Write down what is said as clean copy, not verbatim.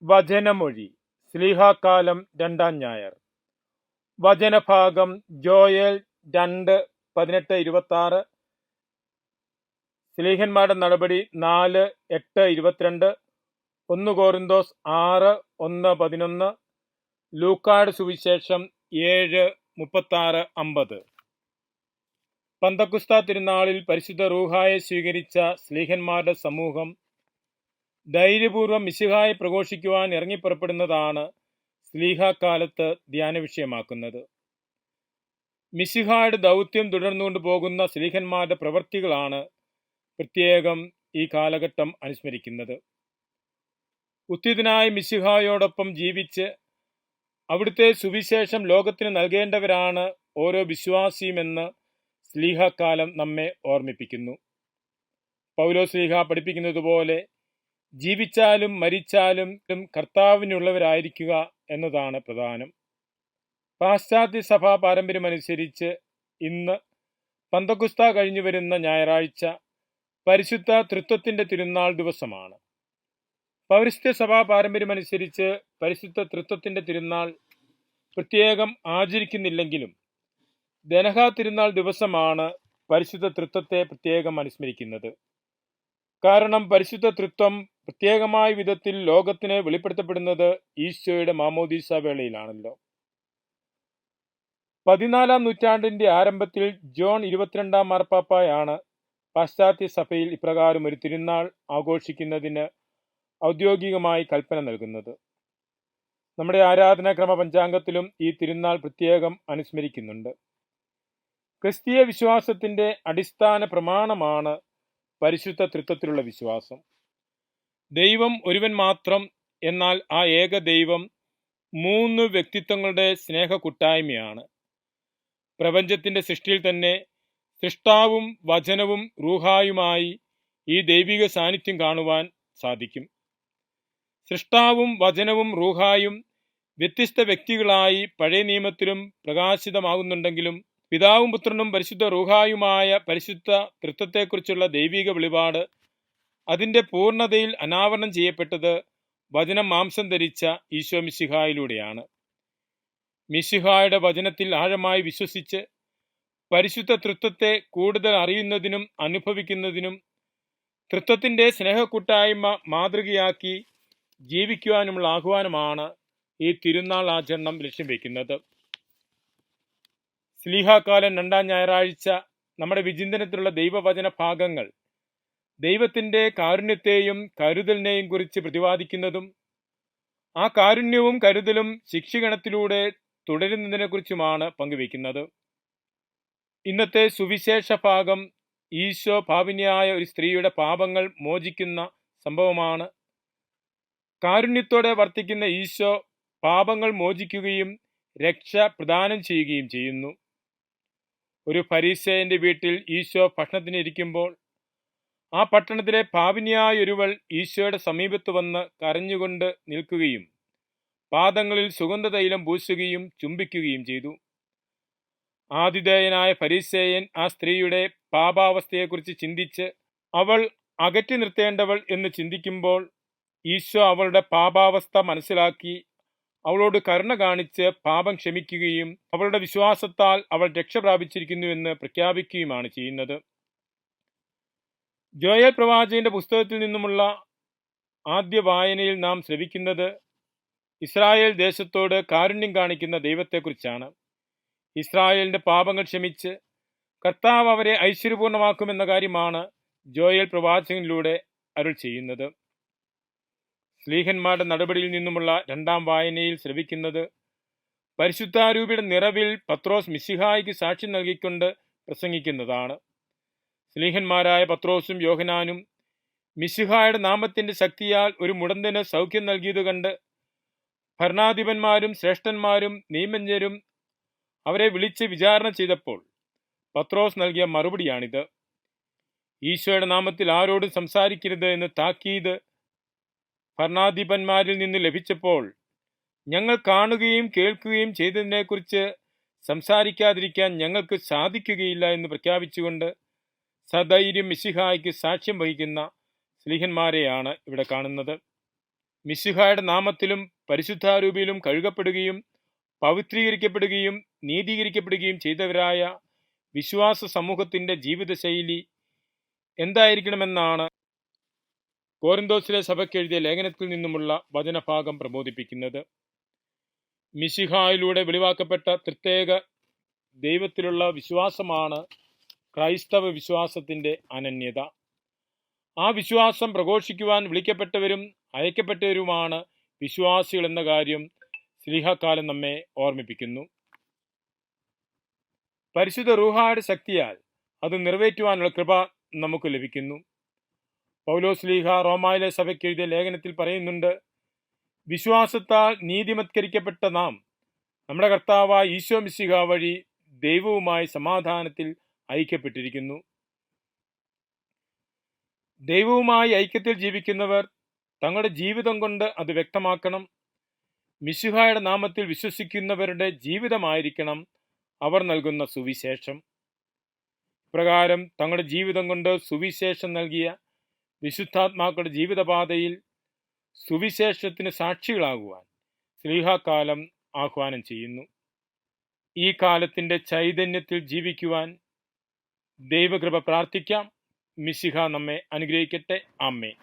വചനമൊഴി ശ്ലീഹാക്കാലം 2-ാം ഞായർ. വചനഭാഗം ജോയേൽ 2:18-26, ശ്ലീഹന്മാരുടെ നടപടി 4:8-22, 1 Korinthos 6:1-11, ലൂക്കായുടെ സുവിശേഷം 7:36-50. പന്തക്കുസ്ത തിരുനാളിൽ പരിശുദ്ധ റൂഹായെ സ്വീകരിച്ച ശ്ലീഹന്മാരുടെ സമൂഹം ധൈര്യപൂർവ്വം മിശിഹായെ പ്രഘോഷിക്കുവാൻ ഇറങ്ങിപ്പുറപ്പെടുന്നതാണ് ശ്ലീഹാക്കാലത്ത് ധ്യാന വിഷയമാക്കുന്നത്. മിശിഹായുടെ ദൗത്യം തുടർന്നുകൊണ്ട് പോകുന്ന ശ്ലീഹന്മാരുടെ പ്രവൃത്തികളാണ് പ്രത്യേകം ഈ കാലഘട്ടം അനുസ്മരിക്കുന്നത്. ഉത്തിതനായ മിശിഹായോടൊപ്പം ജീവിച്ച് അവിടുത്തെ സുവിശേഷം ലോകത്തിന് നൽകേണ്ടവരാണ് ഓരോ വിശ്വാസിയുമെന്ന് ശ്ലീഹാക്കാലം നമ്മെ ഓർമ്മിപ്പിക്കുന്നു. പൗലോസ് ശ്ലീഹ പഠിപ്പിക്കുന്നത് പോലെ ജീവിച്ചാലും മരിച്ചാലും കർത്താവിനുള്ളവരായിരിക്കുക എന്നതാണ് പ്രധാനം. പാശ്ചാത്യ സഭാ പാരമ്പര്യമനുസരിച്ച് ഇന്ന് പന്തക്കുസ്ത കഴിഞ്ഞു വരുന്ന ഞായറാഴ്ച പരിശുദ്ധ തൃത്വത്തിന്റെ തിരുനാൾ ദിവസമാണ്. പൗരസ്ത്യ സഭാ പാരമ്പര്യമനുസരിച്ച് പരിശുദ്ധ തൃത്വത്തിന്റെ തിരുനാൾ പ്രത്യേകം ആചരിക്കുന്നില്ലെങ്കിലും ധനഹ തിരുനാൾ ദിവസമാണ് പരിശുദ്ധ തൃത്വത്തെ പ്രത്യേകം അനുസ്മരിക്കുന്നത്. കാരണം പരിശുദ്ധ തൃത്വം പ്രത്യേകമായ വിധത്തിൽ ലോകത്തിന് വെളിപ്പെടുത്തപ്പെടുന്നത് ഈശോയുടെ മാമോദീസ വേളയിലാണല്ലോ. 14-ാം നൂറ്റാണ്ടിന്റെ ആരംഭത്തിൽ ജോൺ 22-ാം മാർപ്പാപ്പയാണ് പാശ്ചാത്യ സഭയിൽ ഇപ്രകാരം ഒരു തിരുനാൾ ആഘോഷിക്കുന്നതിന് ഔദ്യോഗികമായി കൽപ്പന നൽകുന്നത്. നമ്മുടെ ആരാധനാക്രമ പഞ്ചാംഗത്തിലും ഈ തിരുനാൾ പ്രത്യേകം അനുസ്മരിക്കുന്നുണ്ട്. ക്രിസ്തീയ വിശ്വാസത്തിന്റെ അടിസ്ഥാന പ്രമാണമാണ് പരിശുദ്ധ തൃത്വത്തിലുള്ള വിശ്വാസം. ദൈവം ഒരുവൻ മാത്രം, എന്നാൽ ആ ഏക ദൈവം 3 വ്യക്തിത്വങ്ങളുടെ സ്നേഹ കൂട്ടായ്മയാണ്. പ്രപഞ്ചത്തിന്റെ സൃഷ്ടിയിൽ തന്നെ സൃഷ്ടാവും വചനവും റൂഹായുമായി ഈ ദൈവിക സാന്നിധ്യം കാണുവാൻ സാധിക്കും. സൃഷ്ടാവും വചനവും റൂഹായും വ്യത്യസ്ത വ്യക്തികളായി പഴയ നിയമത്തിലും പ്രകാശിതമാകുന്നുണ്ടെങ്കിലും പിതാവും പുത്രനും പരിശുദ്ധ റൂഹായുമായ പരിശുദ്ധ തൃത്വത്തെക്കുറിച്ചുള്ള ദൈവിക വെളിപാട് അതിന്റെ പൂർണ്ണതയിൽ അനാവരണം ചെയ്യപ്പെട്ടത് വചനം മാംസം ധരിച്ച ഈശോ മിശിഹായിലൂടെയാണ്. മിശിഹായുടെ വചനത്തിൽ ആഴമായി വിശ്വസിച്ച് പരിശുദ്ധ തൃത്വത്തെ കൂടുതൽ അറിയുന്നതിനും അനുഭവിക്കുന്നതിനും തൃത്വത്തിന്റെ സ്നേഹക്കൂട്ടായ്മ മാതൃകയാക്കി ജീവിക്കുവാനുമുള്ള ആഹ്വാനമാണ് ഈ തിരുനാൾ ആചരണം ലക്ഷ്യം വയ്ക്കുന്നത്. ശ്ലീഹാക്കാലം 2-ാം ഞായറാഴ്ച നമ്മുടെ വിചിന്തനത്തിലുള്ള ദൈവവചന ഭാഗങ്ങൾ ദൈവത്തിന്റെ കാരുണ്യത്തെയും കരുതലിനെയും കുറിച്ച് പ്രതിപാദിക്കുന്നതും ആ കാരുണ്യവും കരുതലും ശിക്ഷീകരണത്തിലൂടെ തുടരുന്നതിനെക്കുറിച്ചുമാണ് പങ്കുവയ്ക്കുന്നത്. ഇന്നത്തെ സുവിശേഷ ഭാഗം ഈശോ പാപിനിയായ ഒരു സ്ത്രീയുടെ പാപങ്ങൾ മോചിക്കുന്ന സംഭവമാണ്. കാരുണ്യത്തോടെ വർത്തിക്കുന്ന ഈശോ പാപങ്ങൾ മോചിക്കുകയും രക്ഷ പ്രദാനം ചെയ്യുകയും ചെയ്യുന്നു. ഒരു ഫരീസേയന്റെ വീട്ടിൽ ഈശോ ഭക്ഷണത്തിനിരിക്കുമ്പോൾ ആ പട്ടണത്തിലെ പാപിനിയായ ഒരുവൾ ഈശോയുടെ സമീപത്ത് വന്ന് കരഞ്ഞുകൊണ്ട് നിൽക്കുകയും പാദങ്ങളിൽ സുഗന്ധതൈലം പൂശുകയും ചുംബിക്കുകയും ചെയ്തു. ആതിഥേയനായ ഫരീസേയൻ ആ സ്ത്രീയുടെ പാപാവസ്ഥയെക്കുറിച്ച് ചിന്തിച്ച് അവൾ അകറ്റി നിർത്തേണ്ടവൾ എന്ന് ചിന്തിക്കുമ്പോൾ ഈശോ അവളുടെ പാപാവസ്ഥ മനസ്സിലാക്കി അവളോട് കരുണ കാണിച്ച് പാപം ക്ഷമിക്കുകയും അവളുടെ വിശ്വാസത്താൽ അവൾ രക്ഷ പ്രാപിച്ചിരിക്കുന്നുവെന്ന് പ്രഖ്യാപിക്കുകയുമാണ് ചെയ്യുന്നത്. ജോയേൽ പ്രവാചകന്റെ പുസ്തകത്തിൽ നിന്നുമുള്ള ആദ്യ വായനയിൽ നാം ശ്രവിക്കുന്നത് ഇസ്രായേൽ ദേശത്തോട് കാരുണ്യം കാണിക്കുന്ന ദൈവത്തെക്കുറിച്ചാണ്. ഇസ്രായേലിന്റെ പാപങ്ങൾ ക്ഷമിച്ച് കർത്താവ് അവരെ ഐശ്വര്യപൂർണ്ണമാക്കുമെന്ന കാര്യമാണ് ജോയേൽ പ്രവാചകനിലൂടെ അരുൾ ചെയ്യുന്നത്. ശ്ലീഹന്മാരുടെ നടപടിയിൽ നിന്നുമുള്ള 2-ാം വായനയിൽ ശ്രവിക്കുന്നത് പരിശുദ്ധാരൂപിയുടെ നിറവിൽ പത്രോസ് മിശിഹായ്ക്ക് സാക്ഷ്യം നൽകിക്കൊണ്ട് പ്രസംഗിക്കുന്നതാണ്. ശ്ലീഹന്മാരായ പത്രോസും യോഹനാനും മിശിഹായുടെ നാമത്തിന്റെ ശക്തിയാൽ ഒരു മുടന്തന് സൗഖ്യം നൽകിയത് കണ്ട് ഭരണാധിപന്മാരും ശ്രേഷ്ഠന്മാരും നിയമജ്ഞരും അവരെ വിളിച്ച് വിചാരണ ചെയ്തപ്പോൾ പത്രോസ് നൽകിയ മറുപടിയാണിത്. ഈശോയുടെ നാമത്തിൽ ആരോടും സംസാരിക്കരുത് എന്ന് താക്കീത് ഭരണാധിപന്മാരിൽ നിന്ന് ലഭിച്ചപ്പോൾ ഞങ്ങൾ കാണുകയും കേൾക്കുകയും ചെയ്തതിനെക്കുറിച്ച് സംസാരിക്കാതിരിക്കാൻ ഞങ്ങൾക്ക് സാധിക്കുകയില്ല എന്ന് പ്രഖ്യാപിച്ചുകൊണ്ട് സധൈര്യം മിശിഹായ്ക്ക് സാക്ഷ്യം വഹിക്കുന്ന ശ്ലീഹന്മാരെയാണ് ഇവിടെ കാണുന്നത്. മിശിഹായുടെ നാമത്തിലും പരിശുദ്ധാരൂപിയിലും കഴുകപ്പെടുകയും പവിത്രീകരിക്കപ്പെടുകയും നീതീകരിക്കപ്പെടുകയും ചെയ്തവരായ വിശ്വാസ സമൂഹത്തിന്റെ ജീവിതശൈലി എന്തായിരിക്കണമെന്നാണ് കോരിന്തോസിലെ സഭയ്ക്ക് എഴുതിയ ലേഖനത്തിൽ നിന്നുമുള്ള വചനഭാഗം പ്രബോധിപ്പിക്കുന്നത്. മിശിഹായിലൂടെ വെളിവാക്കപ്പെട്ട പ്രത്യേക ദൈവത്തിലുള്ള വിശ്വാസമാണ് ക്രൈസ്തവ വിശ്വാസത്തിന്റെ അനന്യത. ആ വിശ്വാസം പ്രഘോഷിക്കുവാൻ വിളിക്കപ്പെട്ടവരും അയക്കപ്പെട്ടവരുമാണ് വിശ്വാസികൾ എന്ന കാര്യം ശ്ലീഹക്കാലം നമ്മെ ഓർമ്മിപ്പിക്കുന്നു. പരിശുദ്ധ റൂഹായുടെ ശക്തിയാൽ അത് നിറവേറ്റുവാനുള്ള കൃപ നമുക്ക് ലഭിക്കുന്നു. പൗലോസ് ശ്ലീഹ റോമായിലെ സഭയ്ക്ക് എഴുതിയ ലേഖനത്തിൽ പറയുന്നുണ്ട്, വിശ്വാസത്താൽ നീതിമത്കരിക്കപ്പെട്ട നാം നമ്മുടെ കർത്താവായ ഈശോ മിശിഹ വഴി ദൈവവുമായി സമാധാനത്തിൽ ഐക്യപ്പെട്ടിരിക്കുന്നു. ദൈവവുമായി ഐക്യത്തിൽ ജീവിക്കുന്നവർ തങ്ങളുടെ ജീവിതം കൊണ്ട് അത് വ്യക്തമാക്കണം. മിശിഹായുടെ നാമത്തിൽ വിശ്വസിക്കുന്നവരുടെ ജീവിതമായിരിക്കണം അവർ നൽകുന്ന സുവിശേഷം. ഇപ്രകാരം തങ്ങളുടെ ജീവിതം കൊണ്ട് സുവിശേഷം നൽകിയ വിശുദ്ധാത്മാക്കളുടെ ജീവിതപാതയിൽ സുവിശേഷത്തിന് സാക്ഷികളാകുവാൻ ശ്ലീഹാക്കാലം ആഹ്വാനം ചെയ്യുന്നു. ഈ കാലത്തിന്റെ ചൈതന്യത്തിൽ ജീവിക്കുവാൻ ദൈവകൃപ പ്രാർത്ഥിക്കാം. മിശിഹ നമ്മെ അനുഗ്രഹിക്കട്ടെ. ആമേൻ.